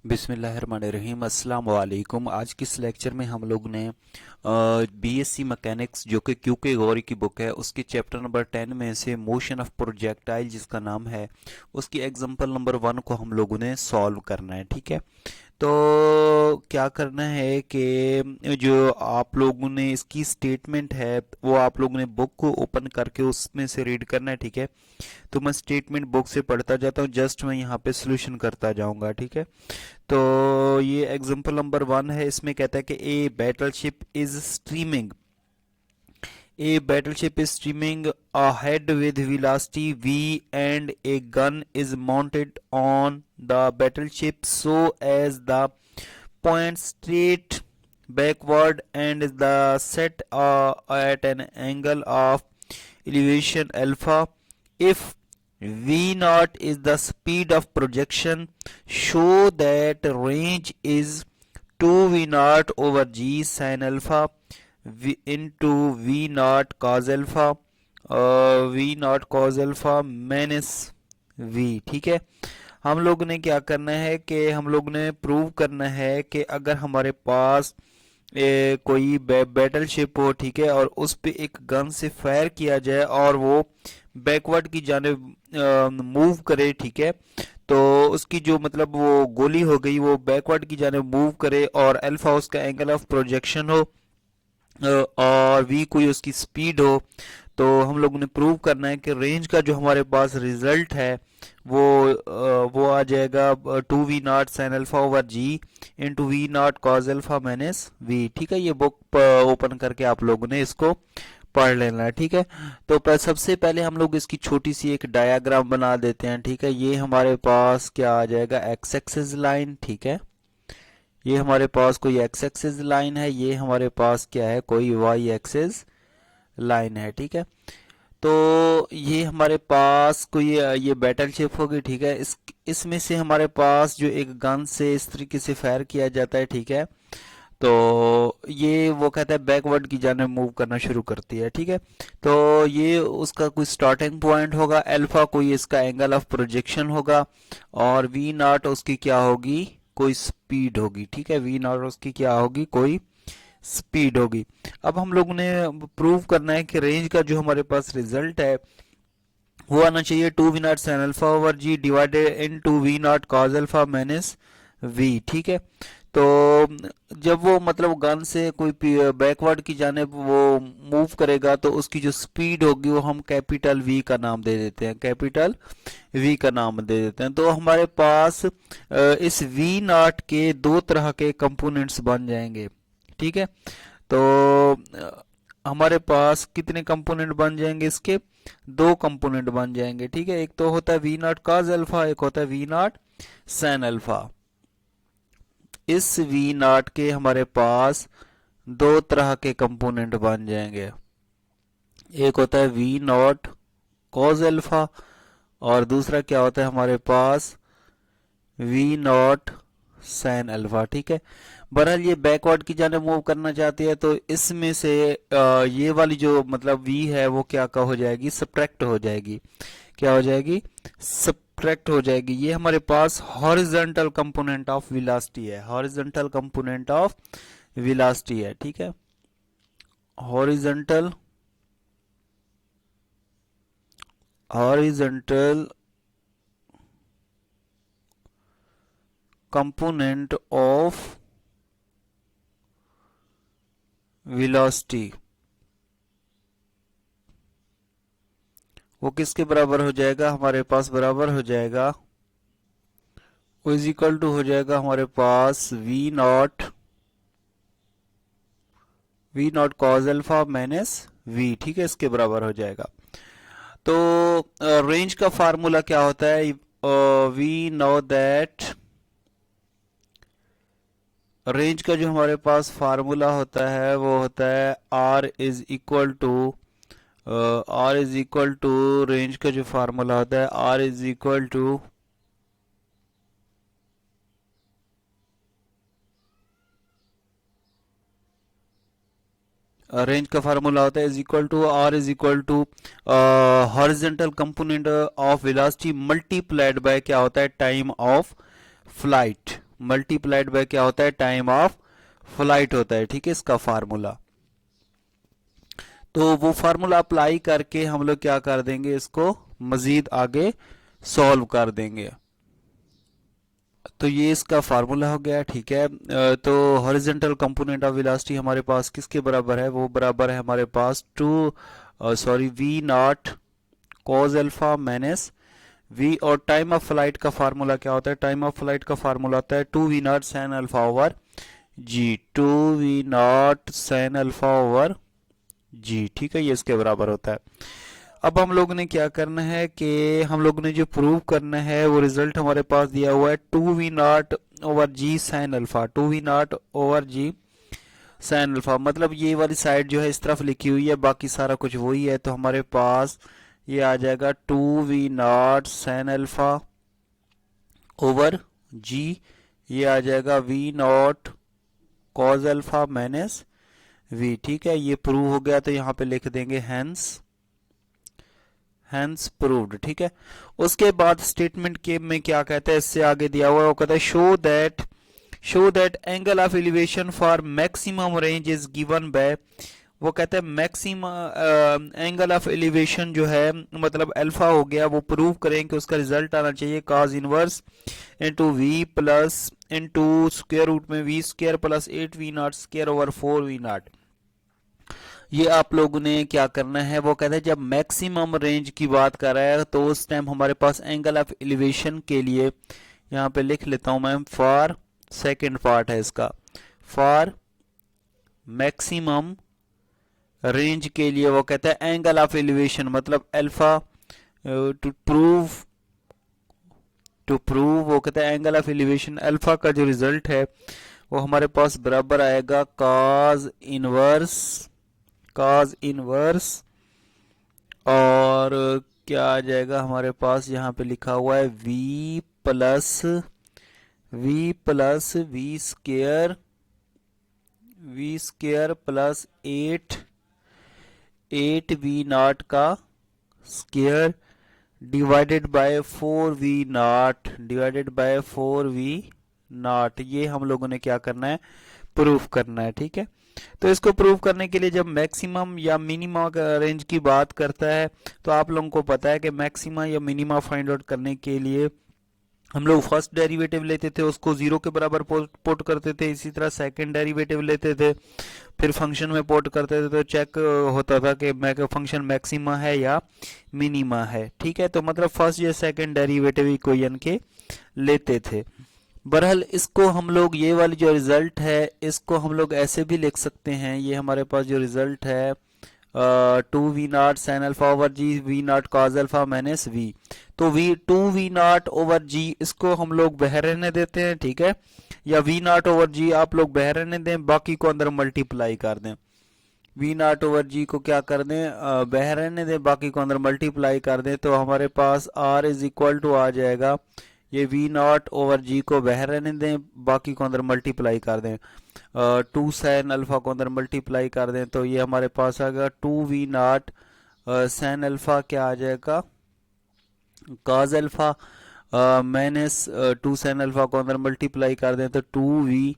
बिस्मिल्लाहिर्रहमानिर्रहीम अस्सलाम वालेकुम। आज की इस लेक्चर में हम लोग ने बीएससी मैकेनिक्स जो कि क्यूके गौरी की बुक है उसके चैप्टर नंबर 10 में से मोशन ऑफ प्रोजेक्टाइल जिसका नाम है उसकी एग्जांपल नंबर 1 को हम लोगों ने सॉल्व करना है। ठीक है, तो क्या करना है कि जो आप लोगों ने इसकी स्टेटमेंट है वो आप लोगों ने बुक को ओपन करके उसमें से रीड करना है। ठीक है, तो मैं स्टेटमेंट बुक से पढ़ता जाता हूँ, जस्ट मैं यहाँ पे सोल्यूशन करता जाऊँगा। ठीक है, तो ये एग्जांपल नंबर 1 है। इसमें कहता है कि ए battleship is streaming ahead with velocity v and a gun is mounted on the battleship so as the point straight backward and the set at an angle of elevation alpha. If v naught is the speed of projection, show that range is 2v naught over g sin alpha into v naught cos alpha v naught cos alpha minus v। ठीक है, हम लोग ने क्या करना है कि हम लोग ने प्रूव करना है कि अगर हमारे पास कोई बैटल शिप हो, ठीक है, और उस पे एक गन से फायर किया जाए और वो बैकवर्ड की जानिब मूव करे, ठीक है, तो उसकी जो मतलब वो गोली हो गई वो बैकवर्ड की जानिब मूव करे और अल्फा उसका एंगल ऑफ प्रोजेक्शन हो और वी कोई उसकी स्पीड हो, तो हम लोगों ने प्रूव करना है कि रेंज का जो हमारे पास रिजल्ट है वो आ जाएगा 2v0 sin alpha over g into v not cos alpha minus v. ठीक है, ये बुक ओपन करके आप लोगों ने इसको पढ़ लेना है। ठीक है, तो सबसे पहले हम लोग इसकी छोटी सी एक डायग्राम बना देते हैं। ठीक है, ये हमारे पास क्या आ जाएगा, एक्स एक्सिस लाइन। ठीक है, ये हमारे पास कोई एक्स एक्सिस लाइन है, ये हमारे पास क्या है, कोई वाई एक्सिस लाइन है। ठीक है, तो ये हमारे पास कोई ये बैटल शिप होगी। ठीक है, इसमें से हमारे पास जो एक गन से इस तरीके से फायर किया जाता है। ठीक है, तो ये वो कहता है बैकवर्ड की जानिब मूव करना शुरू करती है। ठीक है, तो ये उसका कोई स्टार्टिंग पॉइंट होगा, अल्फा कोई इसका एंगल ऑफ प्रोजेक्शन होगा और वी नॉट उसकी क्या होगी, कोई स्पीड होगी। ठीक है, वी नॉट उसकी क्या होगी, कोई स्पीड होगी। अब हम लोगों ने प्रूव करना है कि रेंज का जो हमारे पास रिजल्ट है वो आना चाहिए 2v0 sin alpha over g divided in 2v0 cos alpha minus v। ठीक है, तो जब वो मतलब गन से कोई बैकवर्ड की जानिब वो मूव करेगा तो उसकी जो स्पीड होगी वो हम कैपिटल v का नाम दे देते हैं, कैपिटल v का नाम दे देते हैं। तो हमारे पास इस v नॉट के दो तरह के कंपोनेंट्स बन जाएंगे। ठीक है, तो हमारे पास कितने कंपोनेंट बन जाएंगे, इसके दो कंपोनेंट बन जाएंगे। ठीक है, एक तो होता है वी नॉट कॉस अल्फा, एक होता है वी नॉट साइन अल्फा। इस वी नॉट के हमारे पास दो तरह के कंपोनेंट बन जाएंगे, एक होता है वी नॉट कॉस अल्फा और दूसरा क्या होता है हमारे पास वी नॉट साइन अल्फा। ठीक है, बहरहाल ये बैकवर्ड की जाने मूव करना चाहती है तो इसमें से ये वाली जो मतलब v है वो क्या का हो जाएगी, सब्ट्रैक्ट हो जाएगी। क्या हो जाएगी, सब्ट्रैक्ट हो जाएगी। ये हमारे पास हॉरिजॉन्टल कंपोनेंट ऑफ वेलोसिटी है, हॉरिजॉन्टल कंपोनेंट ऑफ वेलोसिटी है। ठीक है, horizontal horizontal component of velocity वो किसके बराबर हो जाएगा, हमारे पास बराबर हो जाएगा, वो इज इक्वल टू हो जाएगा हमारे पास v not cos alpha minus v. ठीक है, इसके बराबर हो जाएगा। तो रेंज का फार्मूला क्या होता है, वी नो दैट रेंज का जो हमारे पास फार्मूला होता है वो होता है R is equal to range का जो फार्मूला होता है R is equal to range का फार्मूला होता है is equal to R is equal to horizontal component of velocity multiplied by क्या होता है, time of flight. Multiplied by क्या होता है, टाइम ऑफ फ्लाइट होता है, ठीक है, इसका फार्मूला। तो वो फार्मूला अप्लाई करके हम लोग क्या कर देंगे, इसको मजीद आगे सॉल्व कर देंगे। तो ये इसका फार्मूला हो गया, ठीक है। तो हॉरिजॉन्टल कंपोनेंट ऑफ वेलोसिटी हमारे पास किसके बराबर है, वो बराबर है हमारे पास v not cos alpha minus v, और टाइम ऑफ फ्लाइट का फार्मूला क्या होता है, टाइम ऑफ फ्लाइट का फार्मूला होता है 2v not sine alpha over g, 2v not sine alpha over g, ठीक है, ये इसके बराबर होता है। अब हम लोग ने क्या करना है कि हम लोग ने जो प्रूव करना है वो रिजल्ट हमारे पास दिया हुआ है 2v naught over g sine alpha, 2v naught over g sine alpha, मतलब ये वाली साइड जो है इस तरफ लिखी हुई है, बाकी सारा कुछ वही है। तो हमारे पास ये आ जाएगा 2v not sine alpha over g, ये आ जाएगा v not cos alpha minus v, ठीक है, ये प्रूव हो गया। तो यहाँ पे लिख देंगे हैंस प्रूव्ड, ठीक है। उसके बाद स्टेटमेंट के में क्या कहता है, इससे आगे दिया हुआ है, वो कहता है show that angle of elevation for maximum range is given by, वो कहता है मैक्सिमम एंगल ऑफ एलिवेशन जो है मतलब अल्फा हो गया, वो प्रूव करें कि उसका रिजल्ट आना चाहिए cos inverse into v plus into square root में v square plus 8v not square over 4v not. ये आप लोगों ने क्या करना है, वो कहते हैं जब मैक्सिमम रेंज की बात कर रहा है तो उस टाइम हमारे पास एंगल ऑफ एलिवेशन के लिए यहाँ पे लिख लेता हूं मैं, फॉर सेकंड पार्ट है इसका, फॉर मैक्सिमम रेंज के लिए वो कहता है एंगल ऑफ एलिवेशन मतलब अल्फा, टू प्रूव वो कहता है एंगल ऑफ एलिवेशन अल्फा का जो रिजल्ट है वो हमारे पास बराबर आएगा cos इनवर्स और क्या आ जाएगा हमारे पास, यहाँ पे लिखा हुआ है v plus v square plus 8v not का square divided by 4v not, ये हम लोगों ने क्या करना है, प्रूफ करना है, ठीक है। तो इसको प्रूव करने के लिए जब मैक्सिमम या मिनिमा रेंज की बात करता है तो आप लोगों को पता है कि मैक्सिमा या मिनिमा फाइंड आउट करने के लिए हम लोग फर्स्ट डेरिवेटिव लेते थे, उसको जीरो के बराबर पुट करते थे, इसी तरह सेकंड डेरिवेटिव लेते थे, फिर फंक्शन में पुट करते थे, तो चेक होता था कि फंक्शन मैक्सिमा है या मिनिमा है, ठीक है। तो मतलब फर्स्ट या सेकंड डेरिवेटिव इक्वेशन के लेते थे। बहरहाल इसको हम लोग ये वाली जो रिजल्ट है इसको हम लोग ऐसे भी लिख सकते हैं, ये हमारे पास जो रिजल्ट है 2v not sine alpha over g v not cos alpha minus v, तो 2v नॉट ओवर जी इसको हम लोग बाहर रहने देते हैं, ठीक है, या v नॉट ओवर जी आप लोग बाहर रहने दें, बाकी को अंदर मल्टीप्लाई कर दें, v नॉट ओवर जी को क्या कर दें, बाहर रहने दें, बाकी को अंदर मल्टीप्लाई कर दें। तो हमारे पास r इज इक्वल टू आ जाएगा, ये v नॉट ओवर जी को बाहर रहने दें, बाकी को अंदर मल्टीप्लाई कर दें, 2 साइन अल्फा को अंदर मल्टीप्लाई कर दें, तो ये हमारे पास आ गया 2v नॉट साइन अल्फा क्या आ जाएगा, cos alpha minus 2 sine alpha को अंदर मल्टीप्लाई कर दें तो 2v,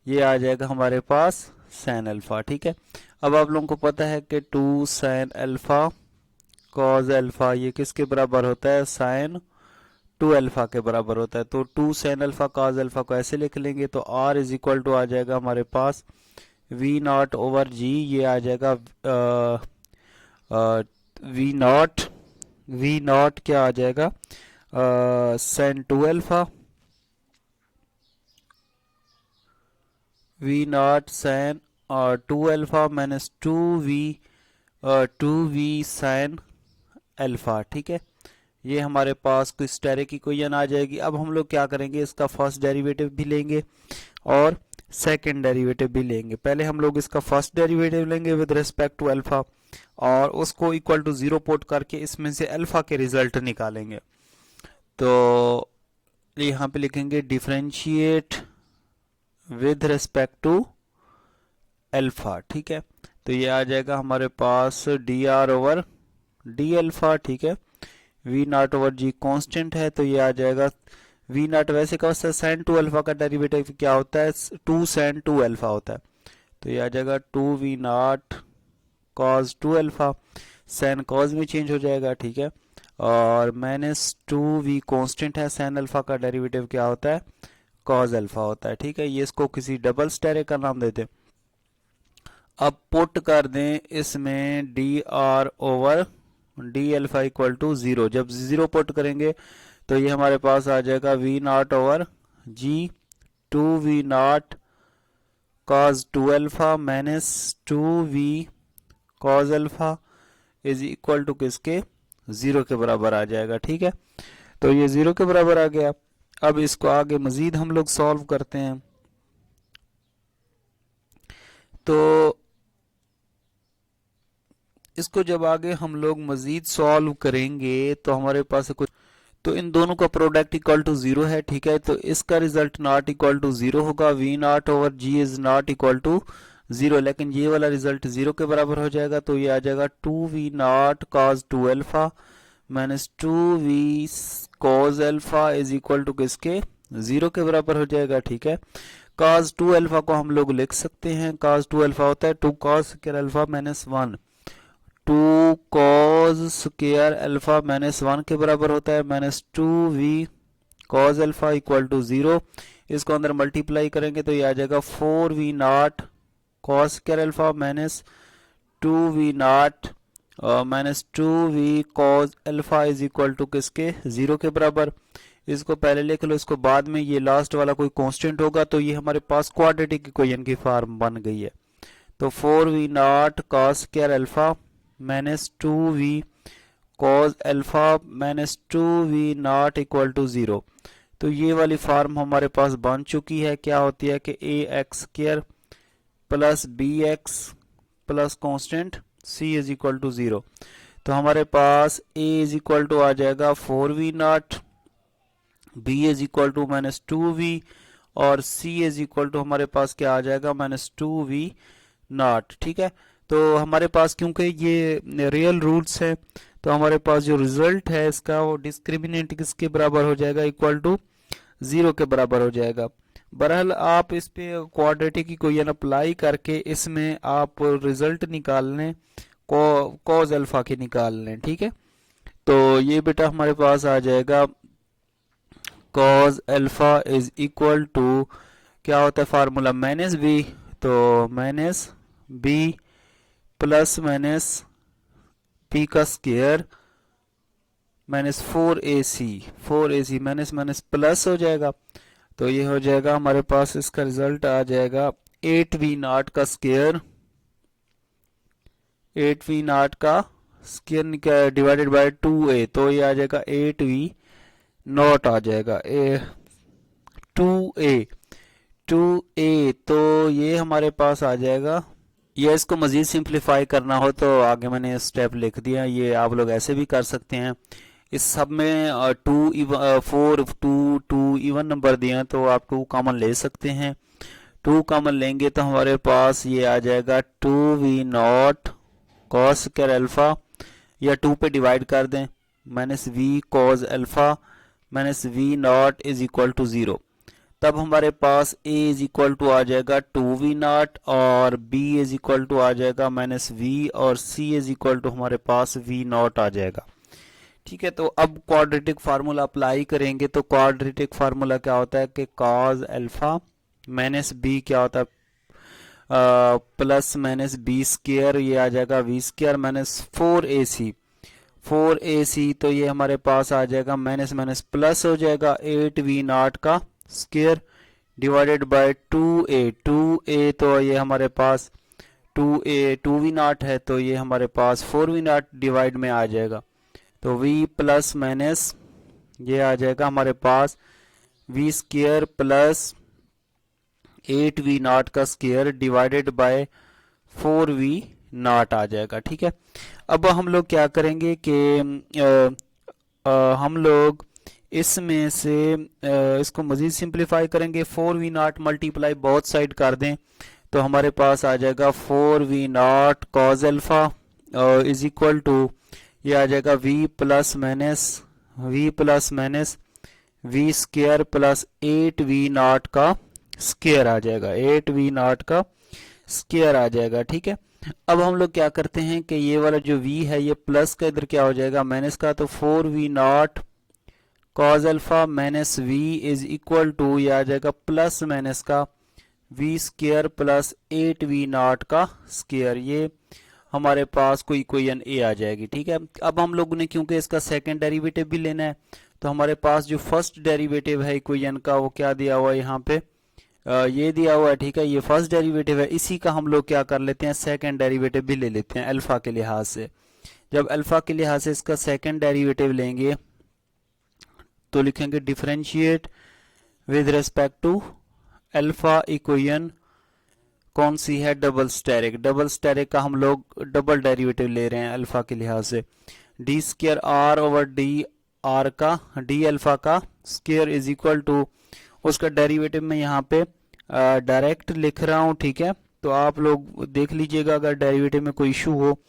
ये आ जाएगा हमारे पास साइन अल्फा, ठीक है। अब आप लोगों को पता है कि 2 साइन अल्फा cos अल्फा ये किसके बराबर होता है, साइन 2 अल्फा के बराबर होता है। तो 2 साइन अल्फा cos अल्फा को ऐसे लिख लेंगे, तो r इज इक्वल टू आ जाएगा हमारे पास v नॉट ओवर g, ये आ जाएगा v नॉट क्या आ जाएगा, sine 2 alpha, v not sine 2 alpha minus 2v sine alpha, ठीक है। ये हमारे पास कोई स्टेरिक इक्वेशन आ जाएगी। अब हम लोग क्या करेंगे, इसका फर्स्ट डेरिवेटिव भी लेंगे और सेकंड डेरिवेटिव भी लेंगे। पहले हम लोग इसका फर्स्ट डेरिवेटिव लेंगे विद रिस्पेक्ट टू अल्फा और उसको इक्वल टू 0 पुट करके इसमें से अल्फा के रिजल्ट निकालेंगे। तो यहाँ पे लिखेंगे differentiate with respect to alpha, ठीक है। तो ये आ जाएगा हमारे पास dr ओवर डी अल्फा, ठीक है। v not over G constant है, तो ये आ जाएगा वी नॉट वैसे का साइन 2 अल्फा का डेरिवेटिव क्या होता है, 2 साइन 2 अल्फा होता है, तो ये आ जाएगा 2 V not cos 2 alpha, sine cos में चेंज हो जाएगा, ठीक है। और माइनस 2 वी कॉन्स्टेंट है, साइन अल्फा का डेरिवेटिव क्या होता है, कॉज अल्फा होता है, ठीक है। ये इसको किसी डबल स्टेरे का नाम देते हैं। अब पुट कर दें इसमें D R over D alpha equal to 0, जब 0 पुट करेंगे तो ये हमारे पास आ जाएगा V not over G 2 V not cos 2 alpha minus 2 V cos alpha is equal to किसके, 0 के बराबर आ जाएगा, ठीक है। तो ये 0 के बराबर आ गया। अब इसको आगे मजीद हम लोग सॉल्व करते हैं। तो इसको जब आगे हम लोग मजीद सॉल्व करेंगे तो हमारे पास कुछ, तो इन दोनों का प्रोडक्ट इक्वल टू 0 है, ठीक है। तो इसका रिजल्ट नॉट इक्वल टू 0 होगा, V not over G is not equal to 0, लेकिन ये वाला रिजल्ट 0 के बराबर हो जाएगा। तो ये आ जाएगा 2 V not cos 2 alpha minus 2 V cos alpha is equal to किसके, 0 के बराबर हो जाएगा, ठीक है। कॉज 2 अल्फा को हम लोग लिख सकते हैं, कॉज 2 अल्फा होता है 2 cos square alpha minus 1, 2 cos square alpha minus 1 के बराबर होता है, minus 2 V cos alpha equal to 0। इसको अंदर मल्टीप्लाई करेंगे तो ये आ जाएगा 4 we not cos square alpha minus 2 V naught minus 2 V cos alpha is equal to किसके, 0 के बराबर। इसको पहले लिख लो, इसको बाद में, ये लास्ट वाला कोई कांस्टेंट होगा तो ये हमारे पास क्वाड्रेटिक इक्वेशन की फॉर्म बन गई है। तो 4 we not cos square alpha minus 2 V cos alpha minus 2 V not equal to 0। तो ये वाली फॉर्म हमारे पास बन चुकी है। क्या होती है कि a x square plus b x plus constant c is equal to 0। तो हमारे पास ए इज इक्वल टू आ जाएगा 4 we not, b is equal to minus 2 v और सी इज इक्वल टू हमारे पास क्या आ जाएगा, माइनस 2 वी नॉट, ठीक है। तो हमारे पास क्योंकि ये रियल रूट्स है तो हमारे पास जो रिजल्ट है इसका वो डिस्क्रिमिनेंट किसके बराबर हो जाएगा, इक्वल टू 0 के बराबर हो जाएगा। बहरहाल आप इस पे क्वाड्रेटिक इक्वेशन अप्लाई करके इसमें आप रिजल्ट निकाल लें, कॉज अल्फा के निकाल लें, ठीक है। तो ये बेटा हमारे पास आ जाएगा cos alpha is equal to क्या होता है फार्मूला, माइनस बी, तो minus b plus minus b का square minus 4ac minus minus plus हो जाएगा। तो ये हो जाएगा हमारे पास, इसका रिजल्ट आ जाएगा 8v नॉट का स्क्वायर, 8v नॉट का स्क्वायर डिवाइडेड बाय 2a, तो ये आ जाएगा 8v नॉट आ जाएगा 2a, तो ये हमारे पास आ जाएगा। ये इसको मज़ीद सिंप्लीफाई करना हो तो आगे मैंने स्टेप लिख दिया, ये आप लोग ऐसे भी कर सकते हैं। इस सब में 2 इवन नंबर दिए हैं तो आप 2 कॉमन ले सकते हैं। 2 कॉमन लेंगे तो हमारे पास ये आ जाएगा 2v not cos square alpha, या 2 पे डिवाइड कर दें, minus v cos alpha minus v not is equal to 0। तब हमारे पास a इज इक्वल टू आ जाएगा 2v नॉट और b इज इक्वल टू आ जाएगा माइनस v और c इज इक्वल टू हमारे पास v नॉट आ जाएगा, ठीक है। तो अब क्वाड्रेटिक फार्मूला अप्लाई करेंगे तो क्वाड्रेटिक फार्मूला क्या होता है कि कॉज अल्फा माइनस b क्या होता है प्लस माइनस बी स्क्वायर, ये आ जाएगा v स्क्वायर माइनस 4ac, तो ये हमारे पास आ जाएगा माइनस माइनस प्लस हो जाएगा 8v नॉट का स्क्वायर डिवाइडेड बाय 2a, तो ये हमारे पास 2v नॉट है तो ये हमारे पास 4v नॉट डिवाइड में आ जाएगा। तो v प्लस माइनस ये आ जाएगा हमारे पास v square plus 8v not का square divided by 4v not आ जाएगा, ठीक है। अब हम लोग क्या करेंगे कि हम लोग इसमें से इसको मजीद सिंप्लीफाई करेंगे, 4v not multiply both side कर दें तो हमारे पास आ जाएगा 4v not cos alpha is equal to ये आ जाएगा v plus minus V square plus 8v0 का स्क्वायर आ जाएगा, 8v0 का स्क्वायर आ जाएगा। ठीक है, अब हम लोग क्या करते हैं कि ये वाला जो v है ये प्लस का इधर क्या हो जाएगा माइनस का, तो 4v0 cos alpha minus v is equal to ये आ जाएगा प्लस माइनस का v स्क्वायर प्लस 8v0 का स्क्वायर। ये हमारे पास कोई इक्वेशन ए आ जाएगी। ठीक है, अब हम लोगों ने क्योंकि इसका सेकंड डेरिवेटिव भी लेना है तो हमारे पास जो फर्स्ट डेरिवेटिव है इक्वेशन का वो क्या दिया हुआ है यहाँ पे, ये दिया हुआ है। ठीक है, ये फर्स्ट डेरिवेटिव है, इसी का हम लोग क्या कर लेते हैं सेकंड डेरिवेटिव भी ले लेते हैं अल्फा के लिहाज से। जब अल्फा के लिहाज से इसका सेकंड डेरिवेटिव लेंगे तो लिखेंगे differentiate with respect to alpha equation कौन सी है, डबल स्टेरिक। डबल स्टेरिक का हम लोग डबल डेरिवेटिव ले रहे हैं अल्फा के लिहाज से, D square R over D R का डी अल्फा का स्क्वायर इज इक्वल टू उसका डेरिवेटिव में यहाँ पे डायरेक्ट लिख रहा हूँ। ठीक है, तो आप लोग देख लीजिएगा, अगर डेरिवेटिव में कोई इशू हो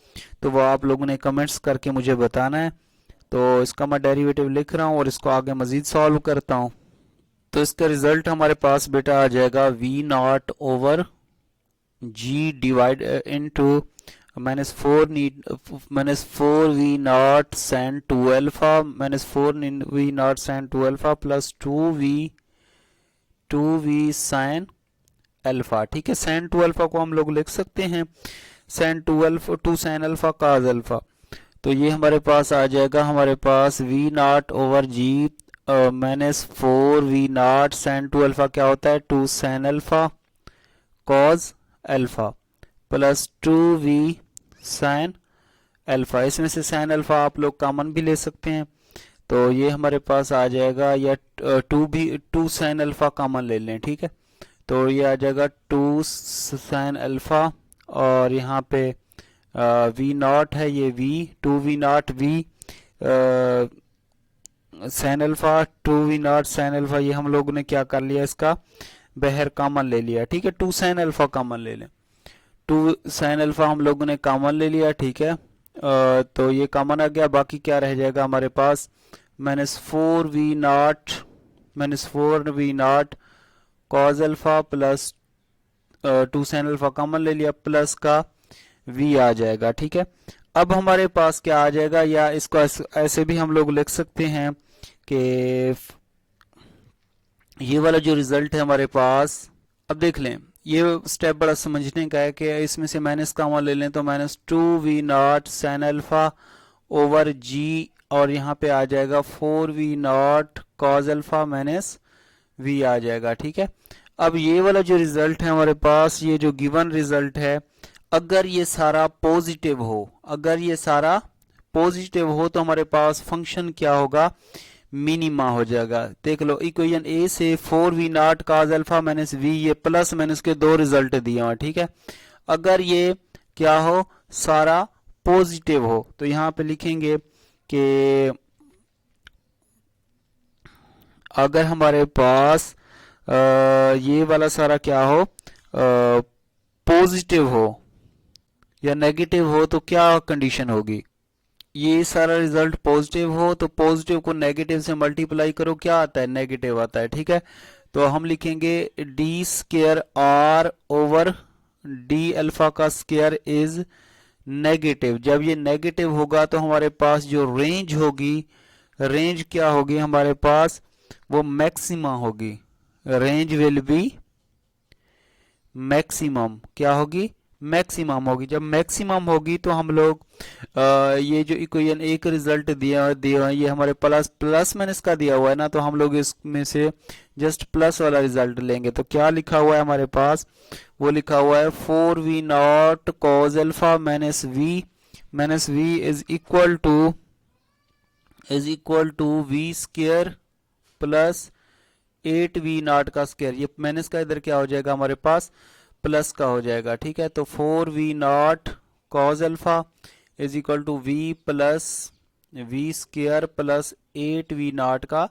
तो वो आप लोगों ने कमेंट्स करके मुझे बताना है। तो इसका मैं डेरिवेटिव लिख रहा हूँ और इसको आगे मजीद सॉल्व करता हूँ। तो इसका रिजल्ट हमारे पास बेटा आ जाएगा v0 over g divide into -4v0 sin 2 alpha -4v0 sin 2 alpha plus 2v sin alpha. ठीक है, sin 2 अल्फा को हम लोग लिख सकते हैं sin 2 alpha 2 sin alpha cos alpha. तो ये हमारे पास आ जाएगा, हमारे पास v0 over g -4v0 sin 2 alpha क्या होता है 2 sin alpha cos alpha plus 2v sin alpha. इसमें से sin अल्फा आप लोग कॉमन भी ले सकते हैं, तो ये हमारे पास आ जाएगा, या 2 sin अल्फा कॉमन ले लें। ठीक है, तो ये आ जाएगा 2 sin अल्फा और यहाँ पे v0 है, ये v 2v0 sin alpha 2v0 sin alpha, ये हम लोगों ने क्या कर लिया इसका बाहर कॉमन ले लिया। ठीक है, 2 sin अल्फा कॉमन ले लें, 2 sin अल्फा हम लोगों ने कॉमन ले लिया। ठीक है, तो ये कॉमन आ गया, बाकी क्या रह जाएगा हमारे पास -4v0 cos alpha plus 2 sin alpha common ले लिया प्लस का v आ जाएगा। ठीक है, अब हमारे पास क्या आ जाएगा, या इसको ऐसे भी हम लोग लिख सकते हैं कि ये वाला जो रिजल्ट है हमारे पास, अब देख लें ये स्टेप बड़ा समझने का है कि इसमें से माइनस कॉमन ले लें तो -2v0 sin alpha over g और यहाँ पे आ जाएगा 4v0 cos alpha minus v आ जाएगा। ठीक है, अब ये वाला जो रिजल्ट है हमारे पास, ये जो गिवन रिजल्ट है, अगर ये सारा पॉजिटिव हो, अगर ये सारा पॉजिटिव हो तो हमारे पास फंक्शन क्या होगा, मिनिमा हो जाएगा। देख लो इक्वेशन ए से 4v0 cos alpha minus v, ये प्लस माइनस के दो रिजल्ट दिए हुए। ठीक है, अगर ये क्या हो सारा पॉजिटिव हो तो यहाँ पे लिखेंगे कि अगर हमारे पास ये वाला सारा क्या हो पॉजिटिव हो या नेगेटिव हो तो क्या कंडीशन होगी, ये सारा रिजल्ट पॉजिटिव हो तो पॉजिटिव को नेगेटिव से मल्टीप्लाई करो, क्या आता है नेगेटिव आता है। ठीक है, तो हम लिखेंगे D square R over D alpha का स्क्वायर इज नेगेटिव। जब ये नेगेटिव होगा तो हमारे पास जो रेंज होगी, रेंज क्या होगी हमारे पास, वो मैक्सिमा होगी, रेंज विल बी मैक्सिमम, क्या होगी मैक्सिमम होगी। जब मैक्सिमम होगी तो हम लोग ये जो इक्वेशन एक रिजल्ट दिया ये हमारे प्लस माइनस का दिया हुआ है ना, तो हम लोग इसमें से जस्ट प्लस वाला रिजल्ट लेंगे। तो क्या लिखा हुआ है हमारे पास, वो लिखा हुआ है 4v0 cos alpha minus v is equal to v square plus 8v0 का स्क्वायर। ये माइनस का इधर क्या हो जाएगा हमारे पास प्लस का हो जाएगा। ठीक है, तो 4v0 cos alpha is equal to v plus v square plus 8v0 का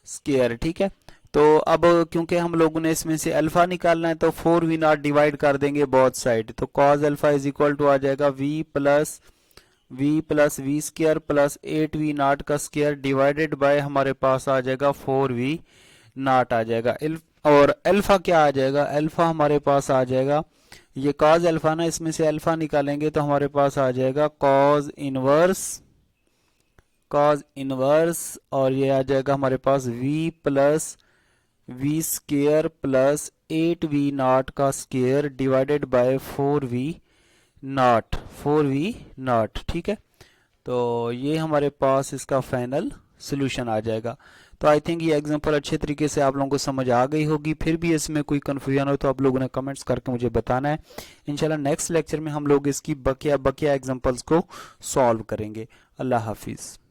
स्क्वायर। ठीक है, तो अब क्योंकि हम लोगों ने इसमें से अल्फा निकालना है तो 4v0 डिवाइड कर देंगे बोथ साइड, तो cos alpha is equal to आ जाएगा v plus v plus we square plus 8v0 का स्क्र डिवाइडेड बाय हमारे पास आ जाएगा 4v0 आ जाएगा। और अल्फा क्या आ जाएगा, अल्फा हमारे पास आ जाएगा, ये कॉज अल्फा ना, इसमें से अल्फा निकालेंगे तो हमारे पास आ जाएगा कॉज इनवर्स और ये आ जाएगा हमारे पास v plus we square plus 8v0 का स्क्र डिवाइडेड बाय 4v0, ठीक है। तो ये हमारे पास इसका फाइनल सोल्यूशन आ जाएगा। तो आई थिंक ये एग्जांपल अच्छे तरीके से आप लोगों को समझ आ गई होगी। फिर भी इसमें कोई कन्फ्यूजन हो तो आप लोगों ने कमेंट्स करके मुझे बताना है। इंशाल्लाह नेक्स्ट लेक्चर में हम लोग इसकी बकिया एग्जांपल्स को सॉल्व करेंगे। अल्लाह हाफिज़।